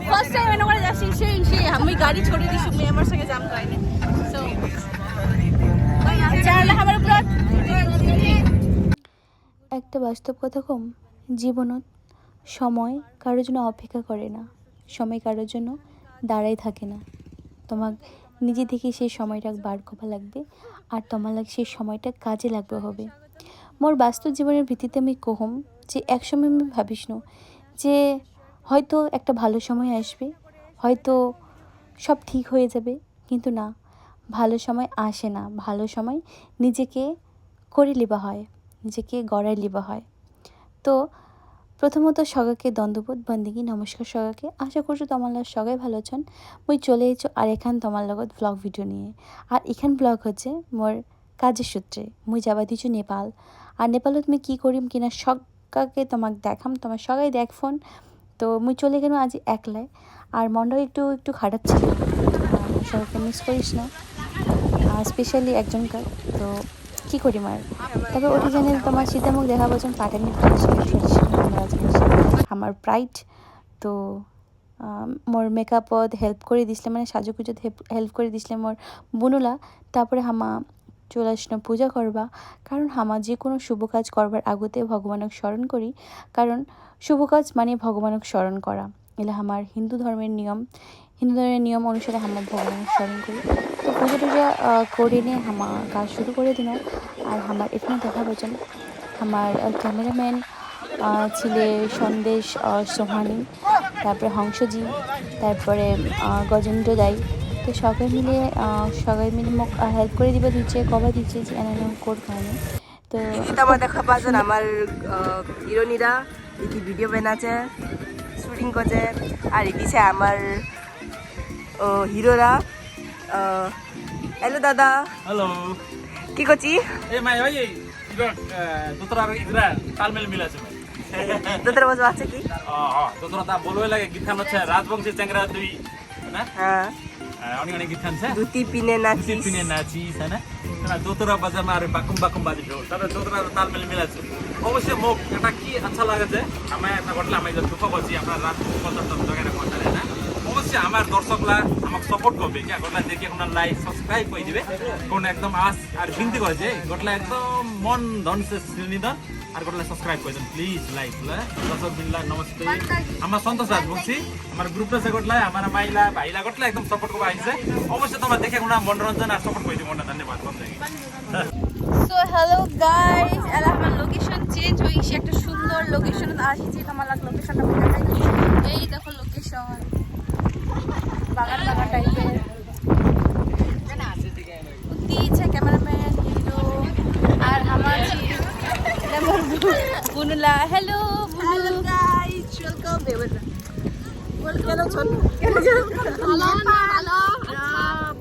First time मैंने बोला जैसे से हम गाड़ी छोड़ी दी मैं हमारे संगे जाम कराइने सो चार हमारे प्लॉट একটা বাস্তব কথা কম, জীবনত সময় কারোর জন্য অপেক্ষা করে না, সময় কারোর জন্য দাঁড়াই থাকে না। তোমাক নিজে থেকে সেই সময়টা বার করা লাগবে আর তোমার লাগে সেই সময়টা কাজে লাগবে হবে। মোর বাস্তব জীবনের ভিত্তিতে আমি কহম যে একসময় আমি ভাবিস না যে হয়তো একটা ভালো সময় আসবে, হয়তো সব ঠিক হয়ে যাবে, কিন্তু না, ভালো সময় আসে না। ভালো সময় নিজেকে করে লিবা হয়, নিজেকে গড়াই লিবা হয়। তো প্রথমত সবাইকে দণ্ডবোধ বন্দিগি নমস্কার সবাইকে, আশা করছো তোমার সবাই ভালো আছেন। মুই চলে এসেছো আর এখান তোমার লগত ব্লগ ভিডিও নিয়ে। আর এখান ব্লগ হচ্ছে মোর কাজের সূত্রে মুই যাবা দিচ্ছি নেপাল। আর নেপালত মুই কী করিম কিনা সবাইকে তোমাক দেখাম, তোমার সবাই দেখ ফোন। তো মুই চলে গেলাম আজ একলাই, আর মনটাও একটু একটু খারাপ ছিল। সবাইকে মিস করিস না, স্পেশালি একজনকার। তো কী করি মার, তবে ওটি জানি তোমার সীতামুখ দেখা পাচ্ছেন পাটানি আমার প্রাইড। তো মোর মেকআপত হেল্প করে দিছিলে, মানে সাজুগুজত হেল্প করে দিছিলে মোর বুনুলা। তারপরে হামা চলে আসলাম পূজা করবা, কারণ হামা যে কোনো শুভ কাজ করবার আগতে ভগবানক স্মরণ করি, কারণ শুভ কাজ মানে ভগবানক স্মরণ করা। এলে আমার হিন্দু ধর্মের নিয়ম অনুসারে হামা ভগবানক স্মরণ করি। তো পুজো টুজা করে নিয়ে হামা কাজ শুরু করে দিল। আর আমার এখানে দেখা পাচ্ছেন আমার ক্যামেরাম্যান ছিলে সন্দেশ সোহানি, তারপরে হংসজি, তারপরে গজেন্দ্র দাই। তো সবাই মিলে মোক হেল্প করে দিবে, দিচ্ছে কবা দিচ্ছে যে এনে কোড খাওয়ানো। তো আমার দেখা পাচ্ছেন আমার হিরোনিরা ইতি ভিডিও বানাচ্ছে, শুটিং করছে। আর ইতিছে আমার হিরোরা। হ্যালো দাদা। হ্যালো, কি করছি? এই মাই ভাই এই দুতরা ইগরা তালমেল মিলাছে ভাই। দুতরা বাজে আছে কি? দুতরা তা বলবে লাগে গীত খান হচ্ছে রাজবংশী চ্যাংরা দুই না? হ্যাঁ, অনেক অনেক গীত খানছে। দুতি পিনে নাচিস। পিনে নাচিস না? না দুতরা বাজে আমার বাকুম বাকুম বাজে ঢোল। তারপরে দুতরা তালমেল মিলাছে। অবশ্যই মোক এটা কি আচ্ছা লাগেছে, আমি একটা ঘটলে আমি দুঃখ করছি আপনার রাত পর্যন্ত জায়গায় কথা না। অবশ্যই আমার দর্শকরা আমাকে সাপোর্ট করবে, কি ঘটনা দেখে কোনো লাইক সাবস্ক্রাইব করে দিবে, কোন একদম আস আর বিনতি করেছে ঘটলা একদম মন ধন সে নিধন আর ঘটলা সাবস্ক্রাইব করে দেন প্লিজ। লাইক দর্শক বিল্লাহ নমস্তে, আমার সন্তোষ রাজবংশী আমার গ্রুপটা সে ঘটলা আমার মাইলা ভাইলা ঘটলা একদম সাপোর্ট করবে আইসে। অবশ্যই তোমরা দেখে কোনো মনোরঞ্জন আর সাপোর্ট করে দিবে। ধন্যবাদ। সো হ্যালো গাইস, এলা আমার লোকেশন চেঞ্জ হয়ে গেছে, একটা সুন্দর লোকেশন আসছে। তোমার লোকেশনটা দেখাই, এই দেখো লোকেশন বাগান বাগান টাইপের। দিয়েছে ক্যামেরাম্যান হিরো আর আমার বুনুলা। হ্যালো বুনু গাইস, ওয়েলকাম বেবনা। ওয়েলকাম চলো ভালো ভালো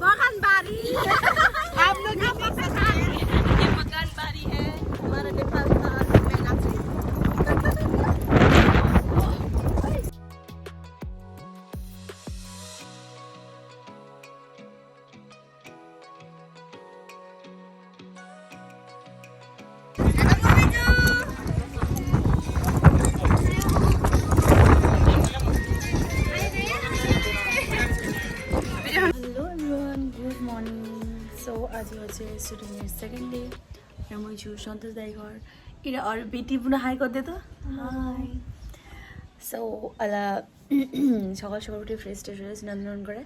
বাগান বাড়ি। आप लोग का मकान बारी है, हमारा नेपाल का मेला से। आज হচ্ছে শুটিংয়ের সেকেন্ড ডে। আমি সন্তোষ দাইঘর এরা আর বেটি পুনঃ হাই করে দে তো হাই। সো আলা সকাল সকাল উঠে ফ্রেশ নন্দন করে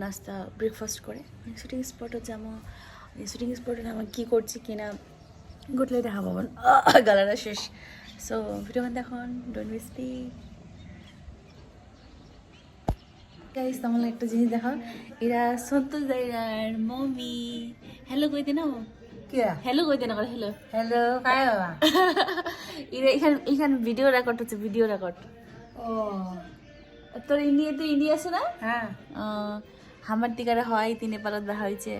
নাস্তা ব্রেকফাস্ট করে শুটিং স্পটত যাম। শুটিং স্পটত আমার কী করছি কিনা গুটলে দেখা পাবেন, গালাটা শেষ। সো ভিডিও দেখুন, ডোন্ট মিস মি গাইস। তোমার একটা জিনিস দেখো, এরা সন্তোষ দাইরার মমি। হ্যালো কই দে না, হ্যালো কই দে না, হ্যালো হ্যালো কায় বাবা। এরা এখানে ভিডিও রেকর্ড হচ্ছে, ভিডিও রেকর্ড। ও তোর ইন্ডিয়া আছে না? হ্যাঁ, আমার টিকারে হয় তিনি নেপালত দেখা হয়েছে।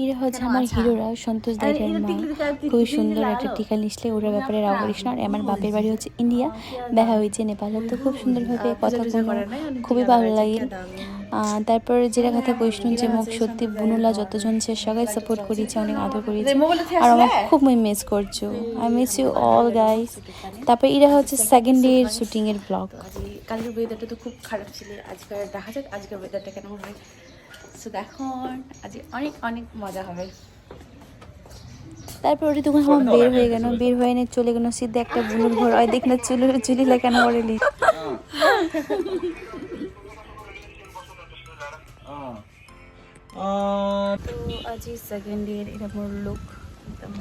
এরা হচ্ছে আমার হিরোরা, সন্তোষ দাইরার মা। খুবই সুন্দর একটা টিকা নিসলে ওরা ব্যাপারে রাগ করিস না। আর আমার বাপের বাড়ি হচ্ছে ইন্ডিয়া, দেখা হয়েছে নেপালে। তো খুব সুন্দরভাবে কথা বলে খুবই ভালো লাগে। তারপর যেটা কথা কইসুন যে মোক সত্যি বুনুলা যতজন সে সবাই সাপোর্ট করেছে, অনেক আদর করেছে আর আমার খুব মিস করছো। I miss you all guys. তারপর এটা হচ্ছে সেকেন্ড ডে এর শুটিং এর ব্লগ। কালকের ওয়েদারটা তো খুব খারাপ ছিল, আজকে দেখা যাক আজকের ওয়েদারটা কেমন হয়। সো দেখুন আজ অনেক অনেক মজা হবে। তারপর ওটি তখন আমার বের হয়ে গেল, বের হয়ে নিয়ে চলে গেল সিদ্ধা একটা বুনুর ঘর। ওই দেখ না চুলি লাগানো পড়েলি। তো আজি সেকেন্ড ডে এটা মোর লুক একদম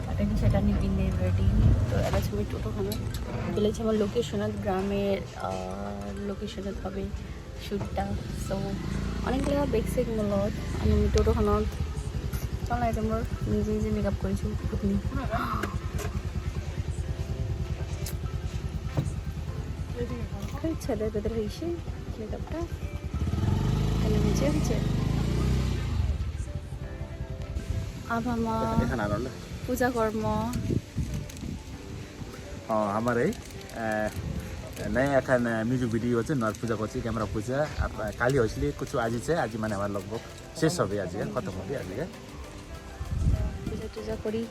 পাটানি সাটানি পিনে রেডি। তো এটা ছবি টোটোখানে বলেছে আমার লোকেশনত গ্রামের লোকেশনত হবে শ্যুটটা। সো অনেক জায়গা বেগছে মলত আমি টোটোখনত চলাই এটা মোৰ নিজে নিজে মেকআপ কৰিছোঁ পুতনি। ছেলে বেদের হয়েছে মেকআপটা এখানে নিচে হয়েছে। আবার মা পূজা কর্ম আমার এই নাই এখন মিউজিক ভিডিও আছে নর পূজা করছি ক্যামেরা পূজা কালি হয়েছিল কিছু আজিছে আজি মানে আমার লগভগ শেষ হবে আজকে খতম হবে আজকে পূজা টুজা করি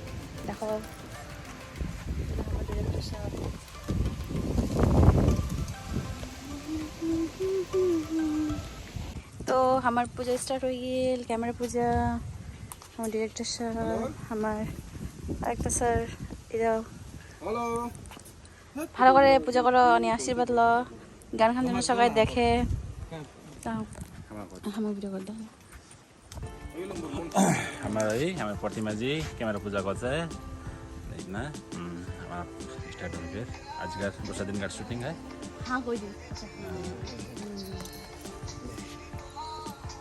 দেখাও। তো আমার পূজা স্টার্ট হয়ে গেল, ক্যামেরা পূজা। আমার ডিরেক্টর স্যার, আমার আরেকটা স্যার, এরাও ভালো করে পূজা করো, অনেক আশীর্বাদ ল, গান খান যেন সবাই দেখে। আমার ভিডিও করে দাও। আমার প্রতিমাজি ক্যামেরা পূজা করছে না আমার স্টার্ট হবে আজকের বর্ষা দিনকার শুটিং হয়। হ্যাঁ কই দিন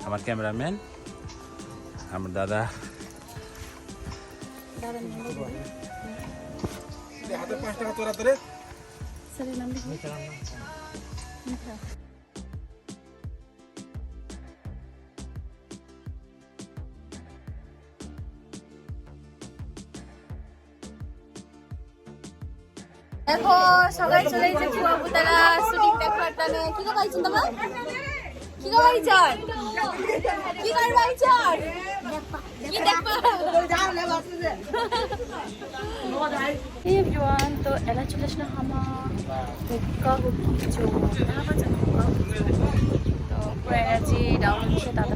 আমার ক্যামেরাম্যান আমার দাদা স্যারের নাম লিখি। দেখো সবাই চলে এসেছে চুয়াপুতারা শুটিং দেখার টানে। কি গো ভাইছন তোমার? কি গো ভাইছন? কি কর ভাইছন? কি দেখবা? যাও না বাসে। Hey everyone, तो एला चले ना हम हुक्का हुक्की जो यहाँ पर हुक्का तो पूरा एनर्जी डाउन से ताता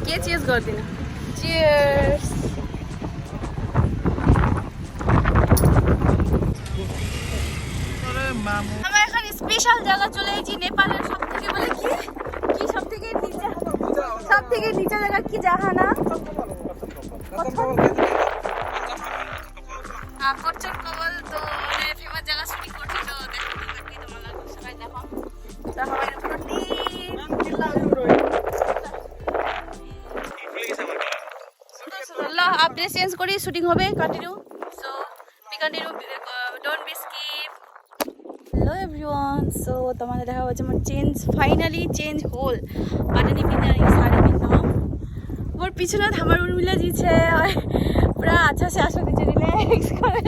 के चीज गर्दिन चियर्स। আমরা এখন স্পেশাল জায়গা চলে এসেছি নেপালের সবথেকে বলে কি সবথেকে নিচে জায়গা কি জাহানা করচর কবল। তো ফেমাস জায়গা শুটিং করছি। তো দেখো কি তোমার লাগবে সবাই দেখো। তো সবাই आप ड्रेस चेंज करी शूटिंग होबे continue. So we continue don't be skip. Hello everyone, so তোমাদের দেখা হচ্ছে মোর চেঞ্জ ফাইনালি চেঞ্জ হোল পাটানি পিন্ধানি শাড়ি পিন্ধাম মোর পিছনত আমার উর্মিলা দিছে পুরা আচ্ছা সে আসো দিছে রিল্যাক্স করে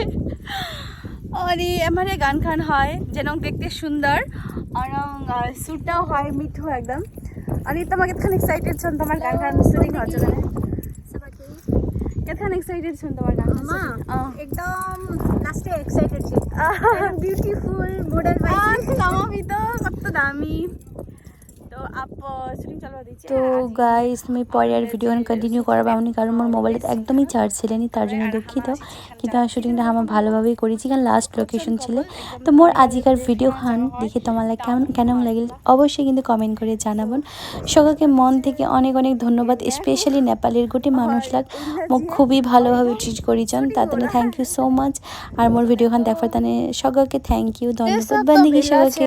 आणि এমানে গান খান হয় যেন দেখতে সুন্দর আর সুটটাও হয় মিঠো একদম। आणि তোমাকে কেতখান এক্সাইটেড ছন তোমার গান খান শুটিং হচ্ছে না কেতখান এক্সাইটেড ছন তোমার গান एकदम लास्ट एक्साइटेड छी ब्यूटीफुल मॉडल वाइज नामी तो कत दामी। तो आप শুটিং চালু দিয়েছে। তো গাইস তুমি পরে আর ভিডিও কন্টিনিউ করা পাবনি কারণ মোর মোবাইলে একদমই চার্জ ছিল না, তার জন্য দুঃখিত। কিন্তু আমি শুটিংটা আমার ভালোভাবেই করেছি কারণ লাস্ট লোকেশন ছিল। তো মোর আজিকার ভিডিও খান দেখে তোমার কেমন লাগিল অবশ্যই কিন্তু কমেন্ট করে জানাবেন। সকলকে মন থেকে অনেক অনেক ধন্যবাদ, স্পেশালি নেপালের গোটি মানুষ লাগ মোক খুবই ভালোভাবে ট্রিট করেছেন, তার জন্য থ্যাংক ইউ সো মাচ। আর মোর ভিডিও খান দেখার জন্য সকলকে থ্যাংক ইউ, ধন্যবাদ বন্ধুকে সকলকে।